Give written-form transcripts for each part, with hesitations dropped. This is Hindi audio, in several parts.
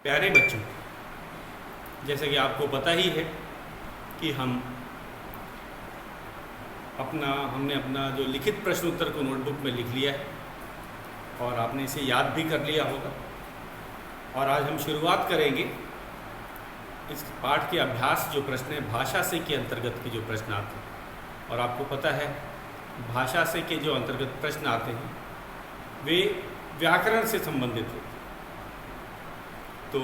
प्यारे बच्चों, जैसे कि आपको पता ही है कि हमने अपना जो लिखित प्रश्न उत्तर को नोटबुक में लिख लिया है और आपने इसे याद भी कर लिया होगा। और आज हम शुरुआत करेंगे इस पाठ के अभ्यास जो प्रश्न है भाषा से के अंतर्गत के जो प्रश्न आते हैं। और आपको पता है भाषा से के जो अंतर्गत प्रश्न आते हैं वे व्याकरण से संबंधित होते हैं। तो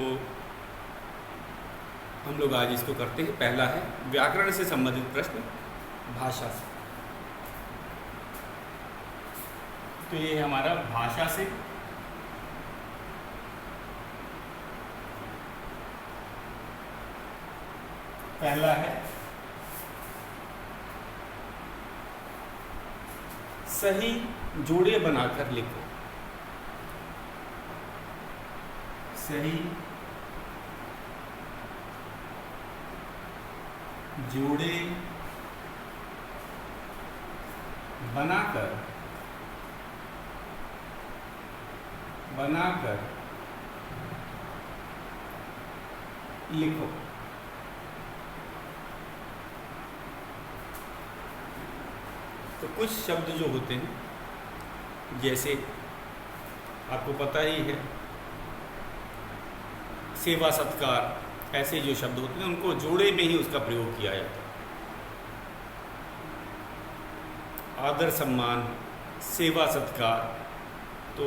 हम लोग आज इसको करते हैं। पहला है व्याकरण से संबंधित प्रश्न भाषा से। तो ये है हमारा भाषा से। पहला है सही जोड़े बनाकर लिखो। सही जोड़े बनाकर लिखो। तो कुछ शब्द जो होते हैं, जैसे आपको पता ही है सेवा सत्कार, ऐसे जो शब्द होते हैं उनको जोड़े में ही उसका प्रयोग किया जाता है। आदर सम्मान, सेवा सत्कार, तो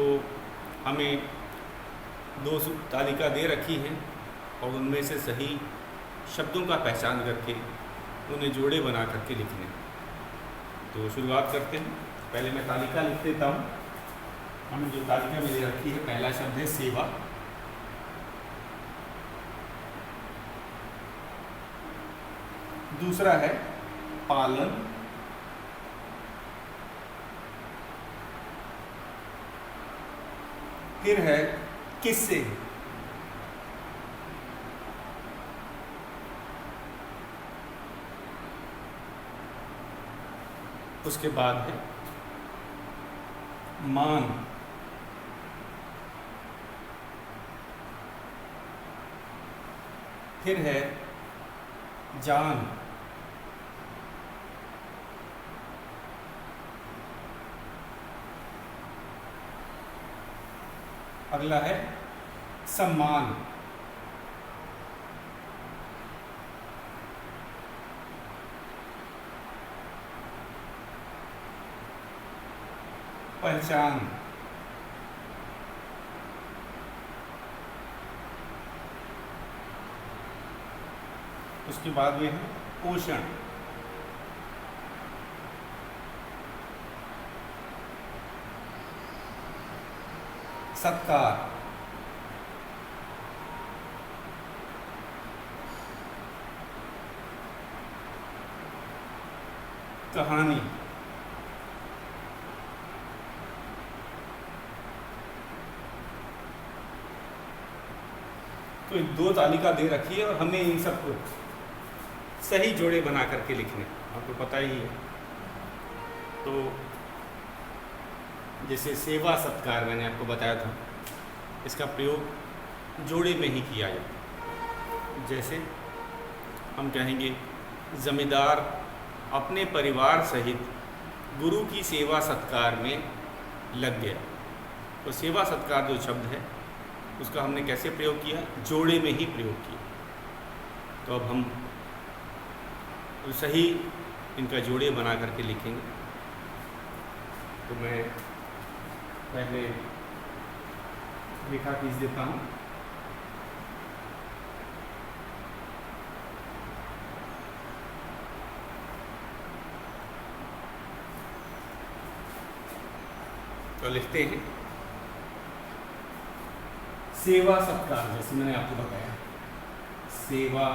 हमें दो तालिका दे रखी है और उनमें से सही शब्दों का पहचान करके उन्हें जोड़े बना करके लिखने। तो शुरुआत करते हैं। पहले मैं तालिका लिख देता हूँ। हमें जो तालिका में दे रखी है, पहला शब्द है सेवा। दूसरा है पालन। फिर है किससे। उसके बाद है मान। फिर है जान। अगला है सम्मान। पहचान। उसके बाद में है पोषण। सत्कार। कहानी। तो दो तालिका दे रखी है और हमें इन सबको सही जोड़े बना करके लिखने, आपको पता ही है। तो जैसे सेवा सत्कार मैंने आपको बताया था, इसका प्रयोग जोड़े में ही किया जाता। जैसे हम कहेंगे जमींदार अपने परिवार सहित गुरु की सेवा सत्कार में लग गया। तो सेवा सत्कार जो शब्द है उसका हमने कैसे प्रयोग किया? जोड़े में ही प्रयोग किया। तो अब हम सही इनका जोड़े बना करके लिखेंगे। तो मैं पहले रेखा खींच देता हूँ। तो लिखते हैं सेवा सत्कार। जैसे मैंने आपको बताया सेवा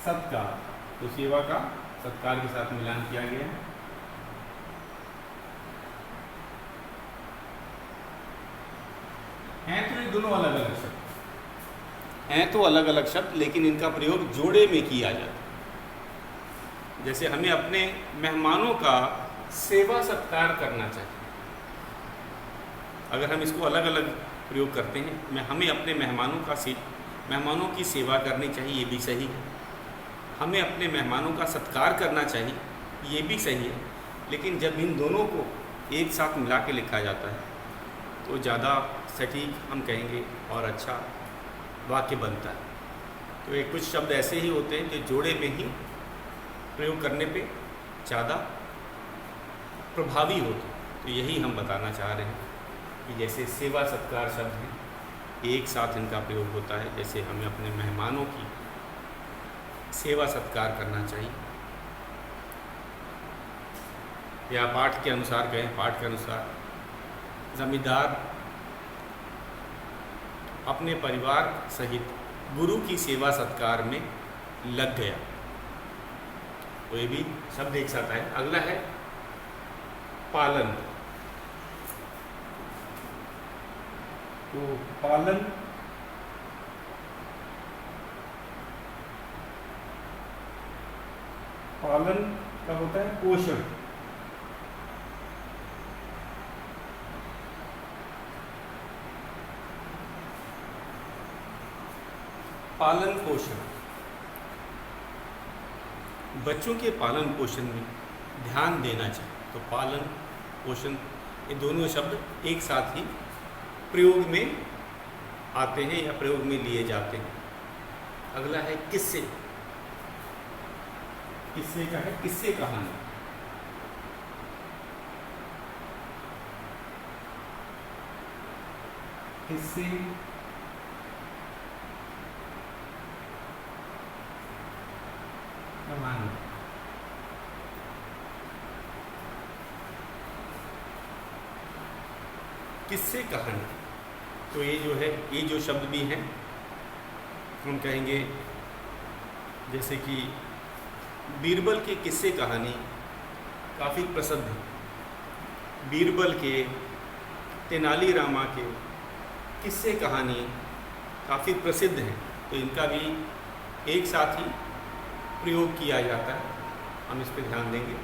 सत्कार, तो सेवा का सत्कार के साथ मिलान किया गया। हैं तो ये दोनों अलग अलग शब्द हैं, तो अलग अलग शब्द, लेकिन इनका प्रयोग जोड़े में किया जाता है। जैसे हमें अपने मेहमानों का सेवा सत्कार करना चाहिए। अगर हम इसको अलग अलग प्रयोग करते हैं, हमें अपने मेहमानों की सेवा करनी चाहिए, ये भी सही है। हमें अपने मेहमानों का सत्कार करना चाहिए, ये भी सही है। लेकिन जब इन दोनों को एक साथ मिला के लिखा जाता है तो ज़्यादा सटीक हम कहेंगे और अच्छा वाक्य बनता है। तो ये कुछ शब्द ऐसे ही होते हैं जो जोड़े में ही प्रयोग करने पे ज़्यादा प्रभावी होते हैं। तो यही हम बताना चाह रहे हैं कि जैसे सेवा सत्कार शब्द हैं, एक साथ इनका प्रयोग होता है। जैसे हमें अपने मेहमानों की सेवा सत्कार करना चाहिए, या पाठ के अनुसार कहें, पाठ के अनुसार जमींदार अपने परिवार सहित गुरु की सेवा सत्कार में लग गया। तो ये भी शब्द एक साथ है। अगला है पालन। तो पालन का होता है पोषण। पालन पोषण, बच्चों के पालन पोषण में ध्यान देना चाहिए। तो पालन पोषण ये दोनों शब्द एक साथ ही प्रयोग में आते हैं या प्रयोग में लिए जाते हैं। अगला है किस्से। किस्से का है किस्से कहानी। किस्से कहानी। किस्से कहानी, तो ये जो शब्द भी हैं हम कहेंगे, जैसे कि बीरबल के किस्से कहानी काफ़ी प्रसिद्ध है। बीरबल के, तेनालीरामा के किस्से कहानी काफ़ी प्रसिद्ध हैं। तो इनका भी एक साथ ही प्रयोग किया जाता है, हम इस पर ध्यान देंगे।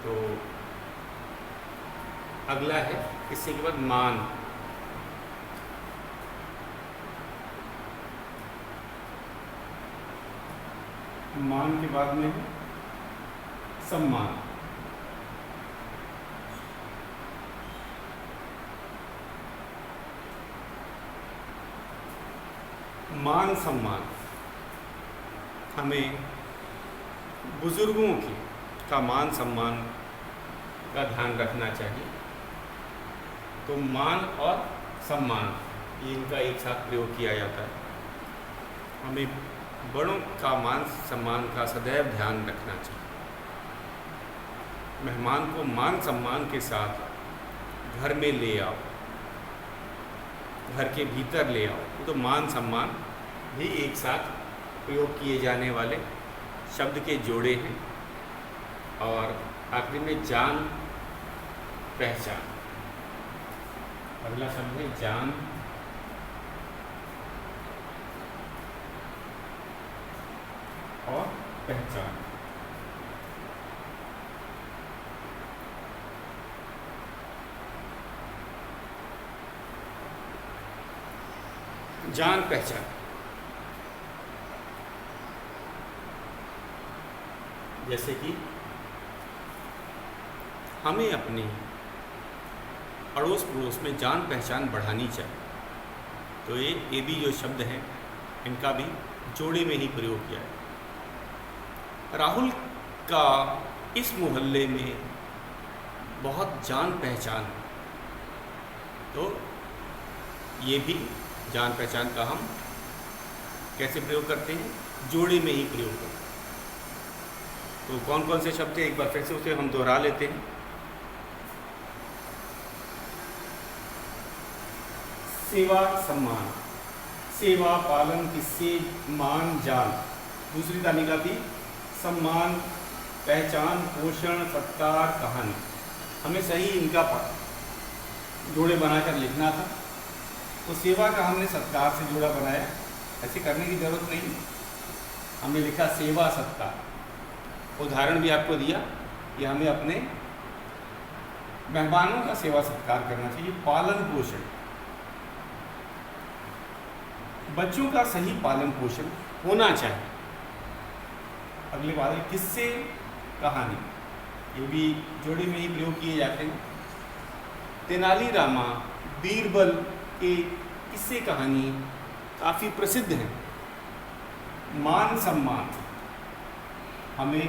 तो अगला है किस्से के बाद मान। मान के बाद में है सम्मान। मान सम्मान, हमें बुजुर्गों का मान सम्मान का ध्यान रखना चाहिए। तो मान और सम्मान ये इनका एक साथ प्रयोग किया जाता है। हमें बड़ों का मान सम्मान का सदैव ध्यान रखना चाहिए। मेहमान को मान सम्मान के साथ घर में ले आओ, घर के भीतर ले आओ। तो मान सम्मान भी एक साथ प्रयोग किए जाने वाले शब्द के जोड़े हैं। और आखिरी में जान पहचान। अगला शब्द है जान और पहचान। जान पहचान, जैसे कि हमें अपने अड़ोस पड़ोस में जान पहचान बढ़ानी चाहिए। तो ये भी जो शब्द हैं इनका भी जोड़े में ही प्रयोग किया है। राहुल का इस मोहल्ले में बहुत जान पहचान है। तो ये भी जान पहचान का हम कैसे प्रयोग करते हैं, जोड़े में ही प्रयोग करते हैं। तो कौन कौन से शब्द हैं एक बार फिर से उसे हम दोहरा लेते हैं। सेवा सम्मान, सेवा पालन किस्से मान जान। दूसरी तालिका थी सम्मान पहचान पोषण सत्कार कहानी। हमें सही इनका जोड़े बनाकर लिखना था। तो सेवा का हमने सत्कार से जोड़ा बनाया, ऐसे करने की ज़रूरत नहीं। हमने लिखा सेवा सत्कार। उदाहरण भी आपको दिया कि हमें अपने मेहमानों का सेवा सत्कार करना चाहिए। पालन पोषण, बच्चों का सही पालन पोषण होना चाहिए। अगले बात है किस्से कहानी, ये भी जोड़े में ही प्रयोग किए जाते हैं। तेनालीरामा, बीरबल के किस्से कहानी काफ़ी प्रसिद्ध हैं। मान सम्मान, हमें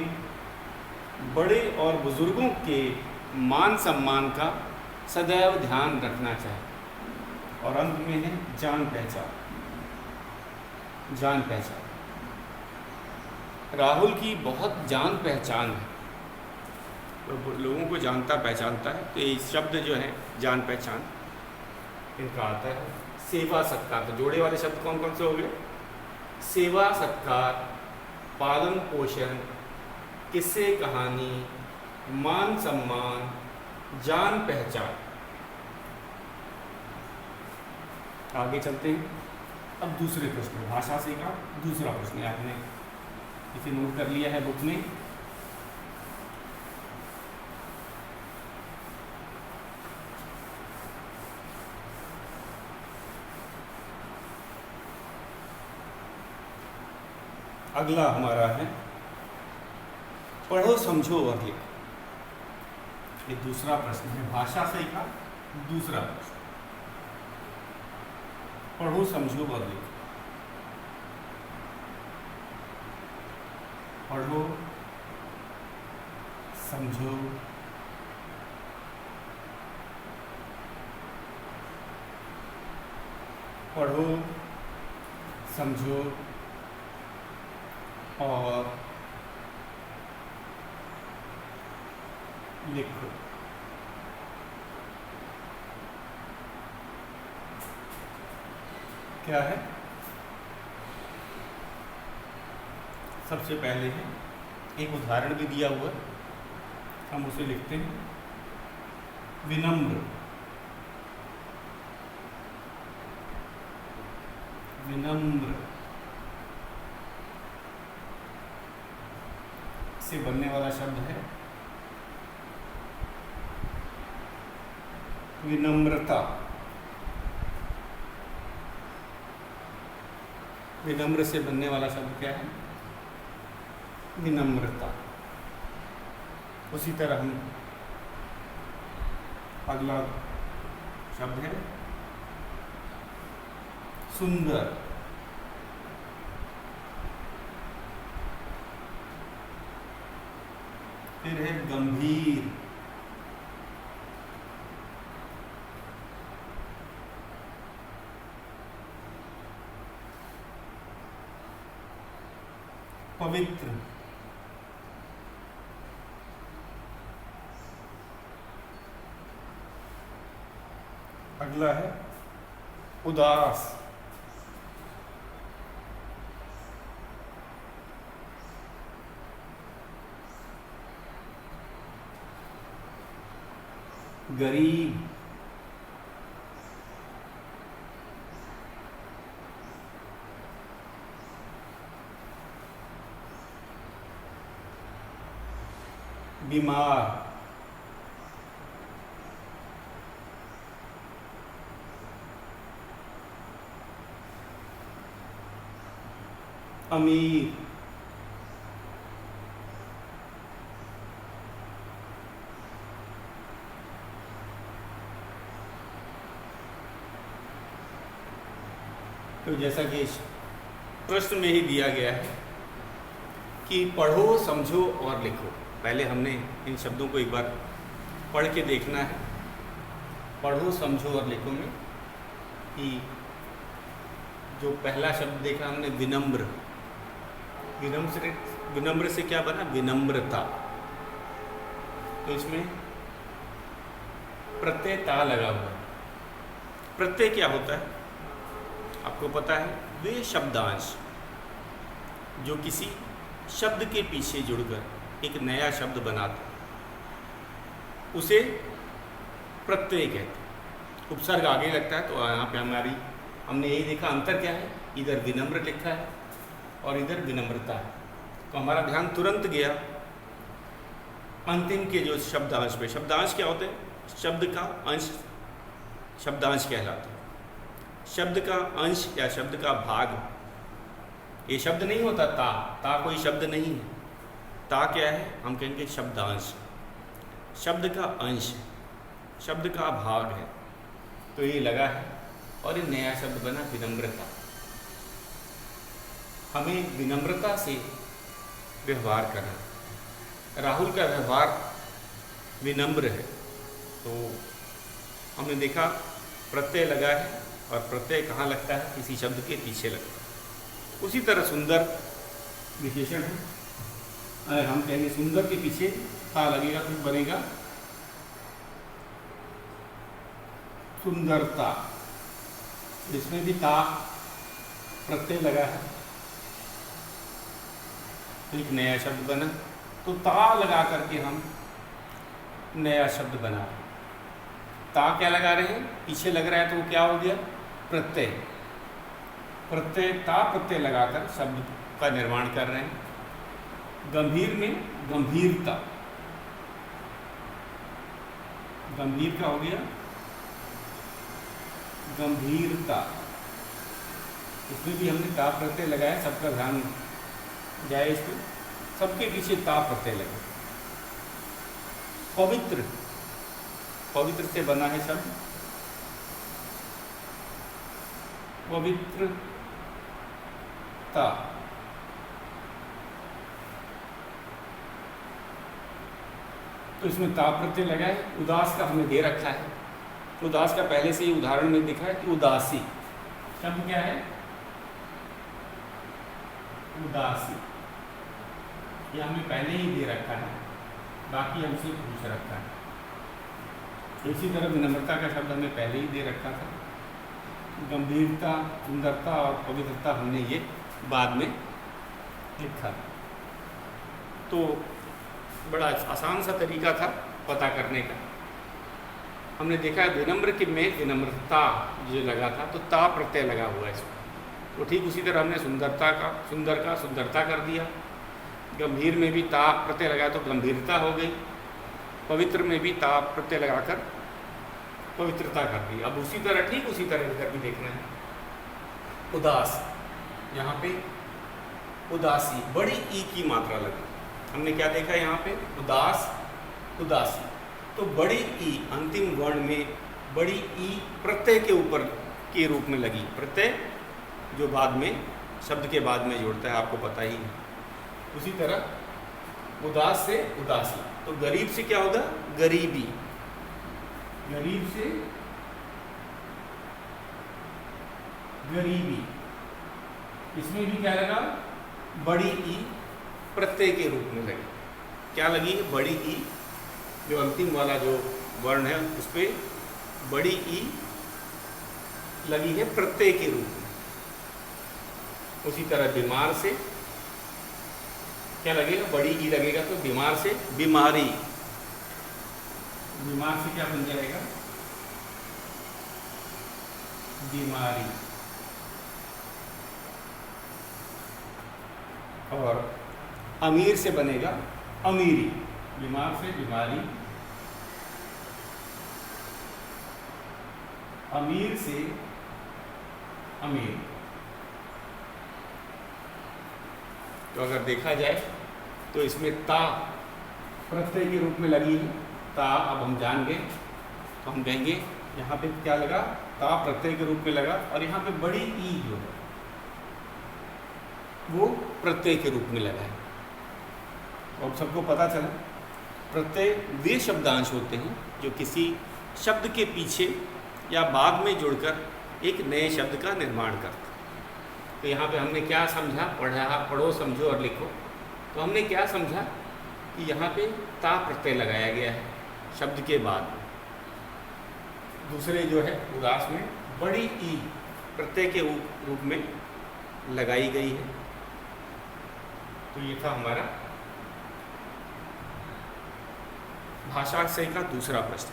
बड़े और बुजुर्गों के मान सम्मान का सदैव ध्यान रखना चाहिए। और अंत में है जान पहचान। जान पहचान, राहुल की बहुत जान पहचान है, तो लोगों को जानता पहचानता है। तो ये शब्द जो है जान पहचान इनका आता है। सेवा सत्कार, तो जोड़े वाले शब्द कौन कौन से हो गए? सेवा सत्कार, पालन पोषण, किस्से कहानी, मान सम्मान, जान पहचान। आगे चलते हैं। अब दूसरे प्रश्न, भाषा से का दूसरा प्रश्न है, आपने इसे नोट कर लिया है बुक में। अगला हमारा है पढ़ो समझो और लिखो। ये दूसरा प्रश्न है, भाषा से का दूसरा प्रश्न। पढ़ो समझो और लिखो। पढ़ो समझो पढ़ो समझो और लिखो। क्या है? सबसे पहले है एक उदाहरण भी दिया हुआ है, हम उसे लिखते हैं। विनम्र, विनम्र से बनने वाला शब्द है विनम्रता। विनम्र से बनने वाला शब्द क्या है? विनम्रता। उसी तरह हम अगला शब्द है सुंदर। फिर है गंभीर। पवित्र। अगला है उदास। गरीब। बीमार। अमीर। तो जैसा कि प्रश्न में ही दिया गया है कि पढ़ो समझो और लिखो। पहले हमने इन शब्दों को एक बार पढ़ के देखना है। पढ़ो समझो और लिखो में कि जो पहला शब्द देखा हमने विनम्र, विनम्र से क्या बना? विनम्रता। तो इसमें प्रत्यय ता लगा हुआ है। प्रत्यय क्या होता है आपको पता है? वे शब्दांश जो किसी शब्द के पीछे जुड़कर एक नया शब्द बनाते उसे प्रत्यय कहते हैं। उपसर्ग आगे लगता है। तो यहाँ पे हमने यही देखा, अंतर क्या है? इधर विनम्र लिखा है और इधर विनम्रता है। तो हमारा ध्यान तुरंत गया अंतिम के जो शब्दांश पे। शब्दांश क्या होते हैं? शब्द का अंश शब्दांश कहलाता है। शब्द का अंश या शब्द का भाग, ये शब्द नहीं होता ता कोई शब्द नहीं है। ता क्या है? हम कहेंगे शब्दांश। शब्द का अंश, शब्द का भाग है, तो ये लगा है और ये नया शब्द बना विनम्रता। हमें विनम्रता से व्यवहार करना। राहुल का व्यवहार विनम्र है, तो हमने देखा प्रत्यय लगा है और प्रत्यय कहाँ लगता है? किसी शब्द के पीछे लगता है। उसी तरह सुंदर विशेषण है, अगर हम कहेंगे सुंदर के पीछे ता लगेगा तो बनेगा सुंदरता। इसमें भी ता प्रत्यय लगा है, एक नया शब्द बना। तो ता लगा करके हम नया शब्द बना रहे हैं। ता क्या लगा रहे हैं? पीछे लग रहा है, तो वो क्या हो गया? प्रत्यय। प्रत्यय, ता प्रत्यय लगाकर शब्द का निर्माण कर रहे हैं। गंभीर में गंभीरता, गंभीर का हो गया गंभीरता। इसमें भी हमने ता प्रत्यय लगाया, सबका ध्यान जाए इस पर। सबके पीछे ता प्रत्यय लगे। पवित्र, पवित्र से बना है शब्द पवित्रता। तो इसमें ता प्रत्यय लगा है। उदास का हमने दे रखा है। उदास का पहले से ही उदाहरण में दिखा है कि उदासी शब्द क्या है? उदासी, ये हमें पहले ही दे रखा है, बाकी हमसे पूछ रखा है। इसी तरह विनम्रता का शब्द हमें पहले ही दे रखा था। गंभीरता, सुंदरता और पवित्रता हमने ये बाद में लिखा। तो बड़ा आसान सा तरीका था पता करने का। हमने देखा विनम्र के में विनम्रता जो लगा था, तो ता प्रत्यय लगा हुआ है इसमें। तो ठीक उसी तरह हमने सुंदरता का सुंदरता कर दिया। गंभीर में भी ता प्रत्यय लगाया तो गंभीरता हो गई। पवित्र में भी ता प्रत्यय लगाकर पवित्रता कर दी। अब उसी तरह ठीक उसी तरह इधर भी देखना है। उदास, यहाँ पे उदासी, बड़ी ई की मात्रा लगी। हमने क्या देखा यहाँ पे? उदास, उदासी। तो बड़ी ई अंतिम वर्ण में बड़ी ई प्रत्यय के ऊपर के रूप में लगी। प्रत्यय जो बाद में शब्द के बाद में जोड़ता है, आपको पता ही है। उसी तरह उदास से उदासी। तो गरीब से क्या होगा? गरीबी। गरीब से गरीबी। इसमें भी क्या लगा? बड़ी ई प्रत्यय के रूप में लगी। क्या लगी? बड़ी ई, जो अंतिम वाला जो वर्ण है उस पर बड़ी ई लगी है प्रत्यय के रूप में। उसी तरह बीमार से क्या लगेगा? बड़ी ई लगेगा, तो बीमार से बीमारी। बीमार से क्या बन जाएगा? बीमारी। और अमीर से बनेगा अमीरी। बीमार से बीमारी, अमीर से अमीर। तो अगर देखा जाए तो इसमें ता प्रत्यय के रूप में लगी है। ता अब हम जान गए, तो हम कहेंगे यहाँ पे क्या लगा? ता प्रत्यय के रूप में लगा, और यहाँ पे बड़ी ई जो है वो प्रत्यय के रूप में लगा है। अब सबको पता चला प्रत्यय वे शब्दांश होते हैं जो किसी शब्द के पीछे या बाद में जुड़कर एक नए शब्द का निर्माण करते हैं। तो यहाँ पे हमने क्या समझा? पढ़ो, समझो और लिखो। तो हमने क्या समझा कि यहाँ पे ता प्रत्यय लगाया गया है शब्द के बाद। दूसरे जो है उदास में बड़ी ई प्रत्यय के रूप में लगाई गई है। तो ये था हमारा भाषा से का दूसरा प्रश्न।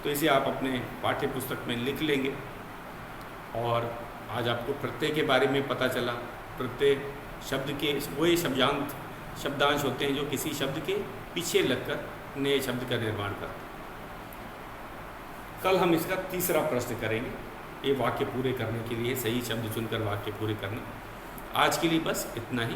तो इसे आप अपने पाठ्य पुस्तक में लिख लेंगे। और आज आपको प्रत्यय के बारे में पता चला। प्रत्यय शब्द के वही शब्दांश होते हैं जो किसी शब्द के पीछे लगकर नए शब्द का निर्माण करते हैं। कल हम इसका तीसरा प्रश्न करेंगे। ये वाक्य पूरे करने के लिए सही शब्द चुनकर वाक्य पूरे करना। आज के लिए बस इतना ही।